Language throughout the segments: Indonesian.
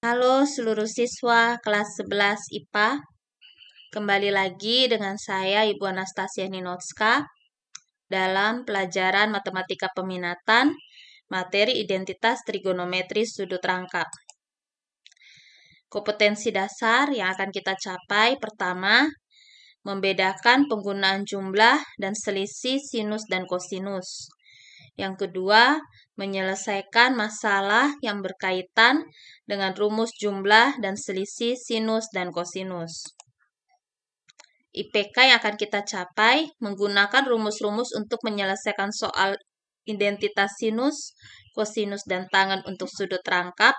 Halo seluruh siswa kelas 11 IPA. Kembali lagi dengan saya Ibu Anastasia Ninotska dalam pelajaran Matematika Peminatan, materi identitas trigonometri sudut rangkap. Kompetensi dasar yang akan kita capai pertama, membedakan penggunaan jumlah dan selisih sinus dan kosinus. Yang kedua, menyelesaikan masalah yang berkaitan dengan rumus jumlah dan selisih sinus dan kosinus. IPK yang akan kita capai menggunakan rumus-rumus untuk menyelesaikan soal identitas sinus, kosinus, dan tangen untuk sudut rangkap.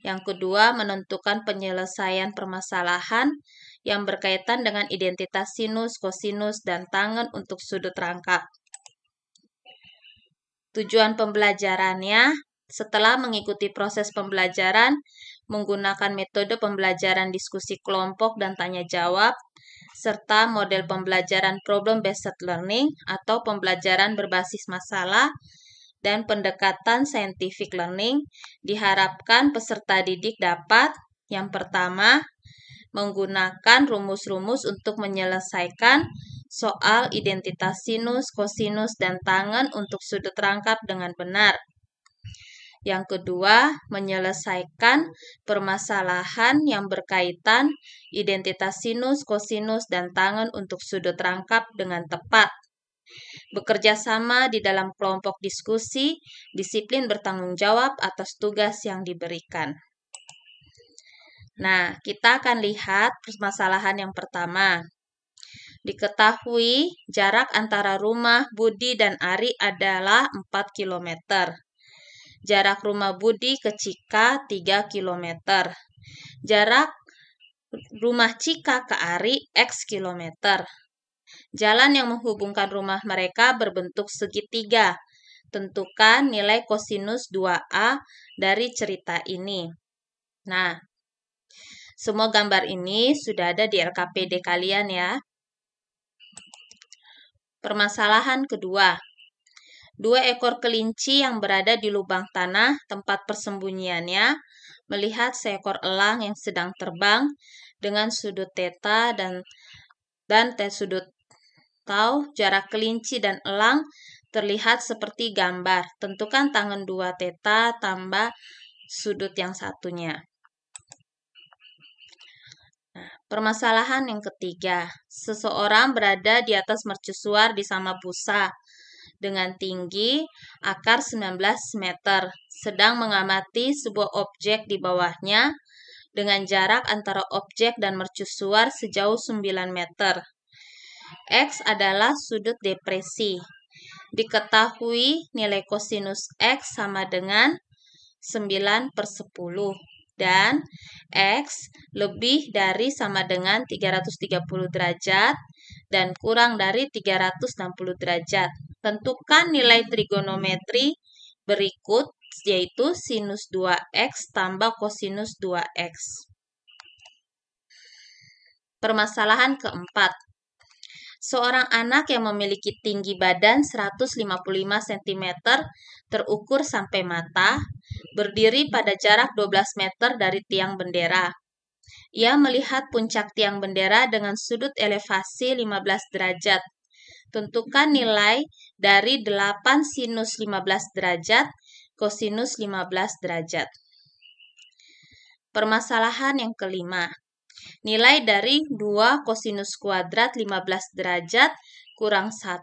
Yang kedua, menentukan penyelesaian permasalahan yang berkaitan dengan identitas sinus, kosinus, dan tangen untuk sudut rangkap. Tujuan pembelajarannya, setelah mengikuti proses pembelajaran menggunakan metode pembelajaran diskusi kelompok dan tanya jawab, serta model pembelajaran problem-based learning atau pembelajaran berbasis masalah dan pendekatan scientific learning, diharapkan peserta didik dapat yang pertama, menggunakan rumus-rumus untuk menyelesaikan soal identitas sinus, kosinus, dan tangen untuk sudut rangkap dengan benar. Yang kedua, menyelesaikan permasalahan yang berkaitan identitas sinus, kosinus, dan tangen untuk sudut rangkap dengan tepat. Bekerja sama di dalam kelompok diskusi, disiplin bertanggung jawab atas tugas yang diberikan. Nah, kita akan lihat permasalahan yang pertama. Diketahui jarak antara rumah Budi dan Ari adalah 4 km. Jarak rumah Budi ke Cika 3 km. Jarak rumah Cika ke Ari X km. Jalan yang menghubungkan rumah mereka berbentuk segitiga. Tentukan nilai kosinus 2A dari cerita ini. Nah, semua gambar ini sudah ada di LKPD kalian ya. Permasalahan kedua. 2 ekor kelinci yang berada di lubang tanah tempat persembunyiannya melihat seekor elang yang sedang terbang dengan sudut theta dan sudut tau. Jarak kelinci dan elang terlihat seperti gambar. Tentukan tangen 2 theta tambah sudut yang satunya. Permasalahan yang ketiga, seseorang berada di atas mercusuar di Samabusa dengan tinggi akar 19 meter, sedang mengamati sebuah objek di bawahnya dengan jarak antara objek dan mercusuar sejauh 9 meter. X adalah sudut depresi. Diketahui nilai kosinus X sama dengan 9/10. Dan X lebih dari sama dengan 330 derajat dan kurang dari 360 derajat. Tentukan nilai trigonometri berikut, yaitu sinus 2X tambah kosinus 2X. Permasalahan keempat. Seorang anak yang memiliki tinggi badan 155 cm terukur sampai mata, berdiri pada jarak 12 meter dari tiang bendera. Ia melihat puncak tiang bendera dengan sudut elevasi 15 derajat. Tentukan nilai dari 8 sinus 15 derajat, kosinus 15 derajat. Permasalahan yang kelima. Nilai dari 2 kosinus kuadrat 15 derajat kurang 1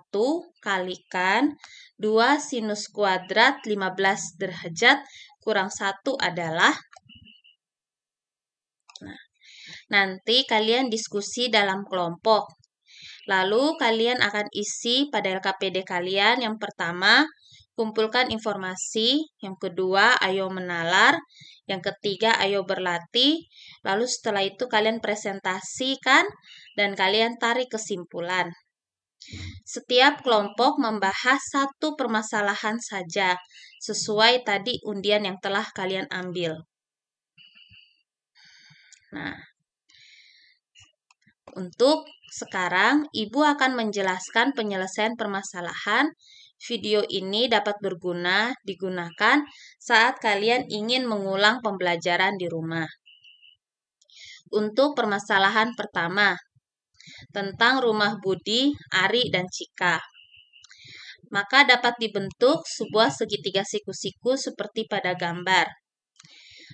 kalikan 2 sinus kuadrat 15 derajat kurang 1 adalah. Nanti kalian diskusi dalam kelompok. Lalu kalian akan isi pada LKPD kalian. Yang pertama, kumpulkan informasi. Yang kedua, ayo menalar. Yang ketiga, ayo berlatih. Lalu setelah itu kalian presentasikan dan kalian tarik kesimpulan. Setiap kelompok membahas satu permasalahan saja, sesuai tadi undian yang telah kalian ambil. Nah, untuk sekarang, Ibu akan menjelaskan penyelesaian permasalahan video ini dapat digunakan saat kalian ingin mengulang pembelajaran di rumah. Untuk permasalahan pertama, tentang rumah Budi, Ari, dan Cika. Maka dapat dibentuk sebuah segitiga siku-siku seperti pada gambar.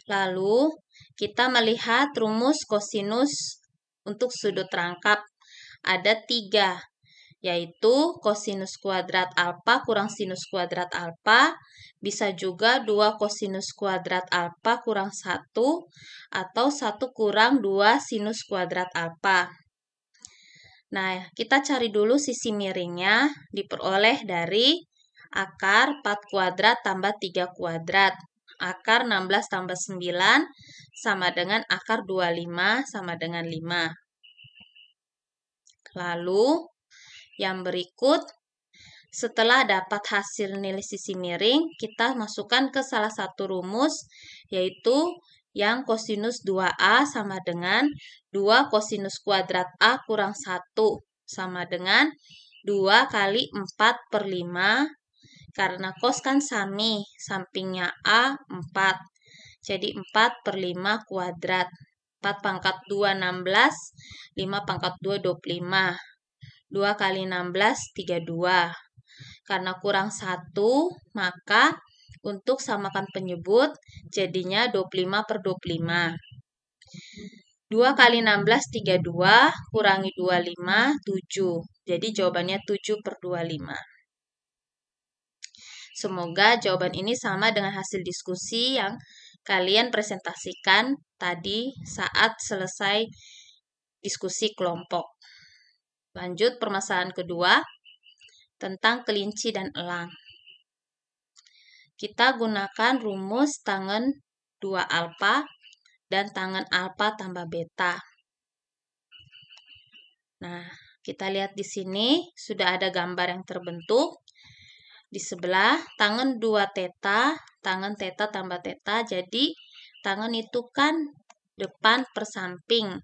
Lalu, kita melihat rumus kosinus untuk sudut rangkap. Ada 3, yaitu kosinus kuadrat alfa kurang sinus kuadrat alfa, bisa juga 2 kosinus kuadrat alfa kurang 1, atau 1 kurang 2 sinus kuadrat alfa. Nah, kita cari dulu sisi miringnya, diperoleh dari akar 4 kuadrat tambah 3 kuadrat. Akar 16 tambah 9 sama dengan akar 25 sama dengan 5. Lalu, yang berikut, setelah dapat hasil nilai sisi miring, kita masukkan ke salah satu rumus, yaitu yang kosinus 2A sama dengan 2 kosinus kuadrat A kurang 1 sama dengan 2 kali 4 per 5, karena kos kan sami, sampingnya A 4, jadi 4 per 5 kuadrat. 4 pangkat 2, 16, 5 pangkat 2, 25. 2 kali 16, 32. Karena kurang 1, maka untuk samakan penyebut, jadinya 25 per 25. 2 kali 16, 32, kurangi 25, 7. Jadi jawabannya 7 per 25. Semoga jawaban ini sama dengan hasil diskusi yang kalian presentasikan tadi saat selesai diskusi kelompok. Lanjut permasalahan kedua, tentang kelinci dan elang. Kita gunakan rumus tangen 2 alfa dan tangen alfa tambah beta. Nah, kita lihat di sini sudah ada gambar yang terbentuk. Di sebelah tangen 2 teta, tangen teta tambah teta, jadi tangen itu kan depan per samping.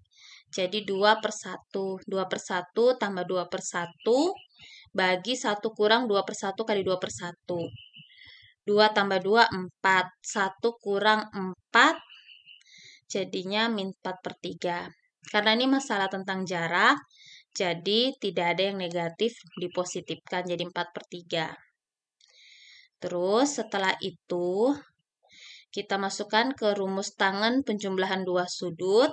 Jadi 2 per 1. 2 per 1 tambah 2 per 1 bagi 1 kurang 2 per 1 kali 2 per 1. 2 tambah 2, 4. 1 kurang 4, jadinya min 4 per 3. Karena ini masalah tentang jarak, jadi tidak ada yang negatif dipositifkan, jadi 4 per 3. Terus setelah itu, kita masukkan ke rumus tangen penjumlahan 2 sudut.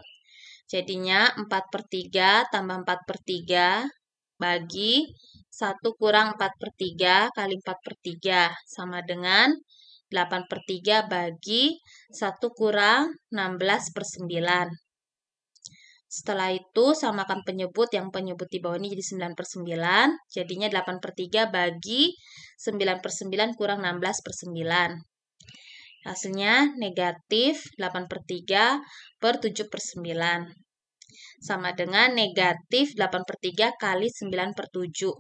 Jadinya 4 per 3 tambah 4 per 3 bagi 1 kurang 4 per 3 kali 4 per 3 sama dengan 8 per 3 bagi 1 kurang 16 per 9. Setelah itu, samakan penyebut, yang penyebut di bawah ini jadi 9 per 9, jadinya 8 per 3 bagi 9 per 9 kurang 16 per 9. Hasilnya negatif 8 per 3 per 7 per 9. Sama dengan negatif 8 per 3 kali 9 per 7.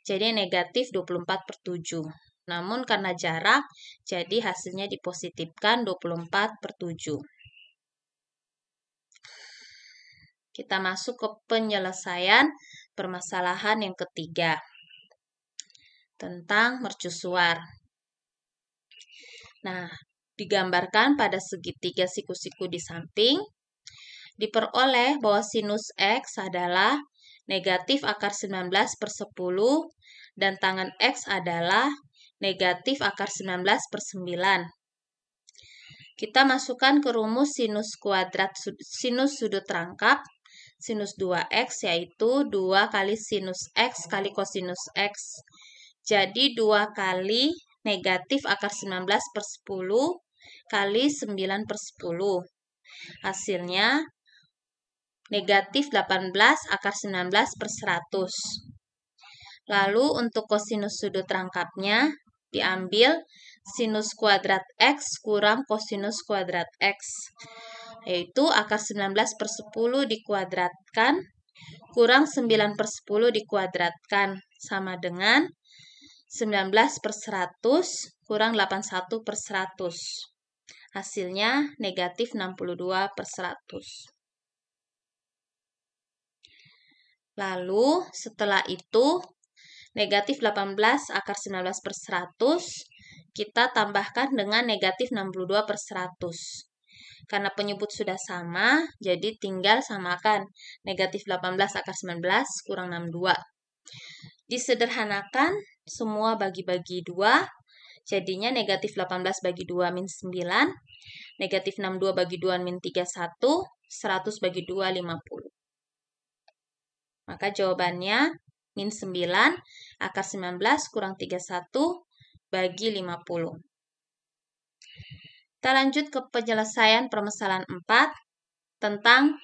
Jadi negatif 24 per 7. Namun karena jarak, jadi hasilnya dipositifkan 24 per 7. Kita masuk ke penyelesaian permasalahan yang ketiga, tentang mercusuar. Nah, digambarkan pada segitiga siku-siku di samping, diperoleh bahwa sinus X adalah negatif akar 19 per 10 dan tangen X adalah negatif akar 19 per 9. Kita masukkan ke rumus sinus sudut rangkap sinus 2X, yaitu 2 kali sinus X kali kosinus X. Jadi 2 kali negatif akar 19 per 10 kali 9 per 10. Hasilnya negatif 18 akar 19 per 100. Lalu untuk kosinus sudut rangkapnya, diambil sinus kuadrat X kurang kosinus kuadrat X. Yaitu akar 19 per 10 dikuadratkan kurang 9 per 10 dikuadratkan sama dengan 19 per 100 kurang 81 per 100. Hasilnya negatif 62 per 100. Lalu setelah itu Negatif 18 akar 19 per 100, kita tambahkan dengan negatif 62 per 100. Karena penyebut sudah sama, jadi tinggal samakan. Negatif 18 akar 19 kurang 62. Disederhanakan, semua bagi-bagi 2. Jadinya negatif 18 bagi 2 min 9. Negatif 62 bagi 2 min 31. 100 bagi 2, 50. Maka jawabannya min 9 akar 19 kurang 31 bagi 50. Kita lanjut ke penyelesaian permasalahan 4 tentang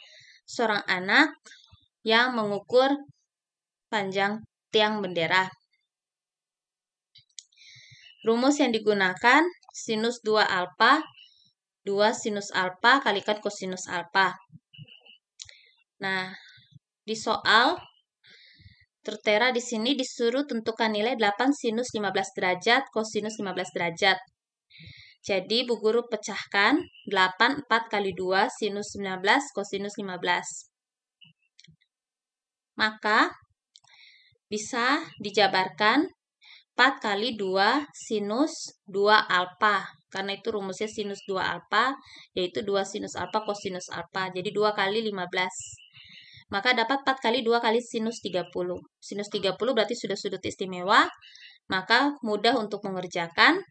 seorang anak yang mengukur panjang tiang bendera. Rumus yang digunakan sinus 2 alfa, 2 sinus alfa kalikan kosinus alfa. Nah, di soal tertera di sini disuruh tentukan nilai 8 sinus 15 derajat kosinus 15 derajat. Jadi, Bu Guru pecahkan 8 4 kali 2 sinus 19 kosinus 15. Maka, bisa dijabarkan 4 kali 2 sinus 2 alfa. Karena itu rumusnya sinus 2 alfa, yaitu 2 sinus alfa kosinus alfa. Jadi, 2 kali 15. Maka dapat 4 kali 2 kali sinus 30. Sinus 30 berarti sudah sudut istimewa. Maka mudah untuk mengerjakan.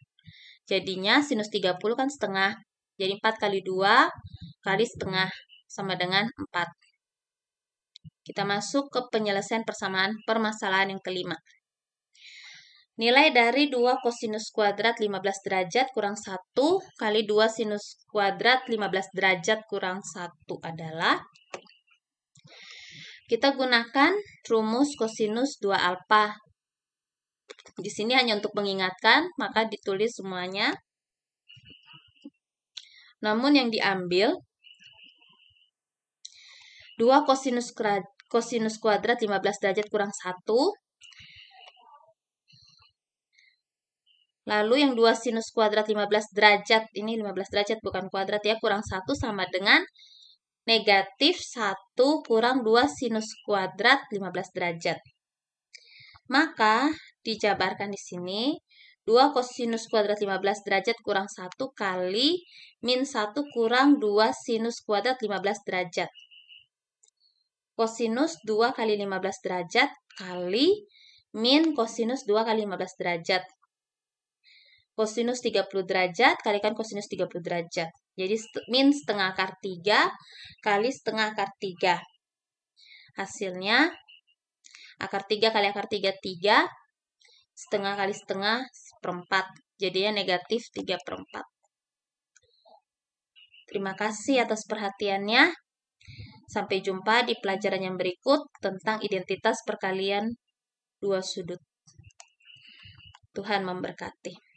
Jadinya sinus 30 kan setengah. Jadi 4 kali 2 kali setengah sama dengan 4. Kita masuk ke penyelesaian persamaan permasalahan yang kelima. Nilai dari 2 kosinus kuadrat 15 derajat kurang 1 kali 2 sinus kuadrat 15 derajat kurang 1 adalah, kita gunakan rumus kosinus 2 alfa. Di sini hanya untuk mengingatkan, maka ditulis semuanya. Namun yang diambil 2 kosinus kuadrat 15 derajat kurang 1. Lalu yang 2 sinus kuadrat 15 derajat, ini 15 derajat bukan kuadrat ya, kurang 1 sama dengan negatif 1 kurang 2 sinus kuadrat 15 derajat. Maka dijabarkan di sini 2 kosinus kuadrat 15 derajat kurang 1 kali min 1 kurang 2 sinus kuadrat 15 derajat. Kosinus 2 kali 15 derajat kali min kosinus 2 kali 15 derajat. Kosinus 30 derajat kalikan kosinus 30 derajat. Jadi min setengah akar 3 kali setengah akar 3. Hasilnya akar 3 kali akar 3, 3. Setengah kali setengah, seperempat. Jadinya negatif 3/4. Terima kasih atas perhatiannya. Sampai jumpa di pelajaran yang berikut tentang identitas perkalian dua sudut. Tuhan memberkati.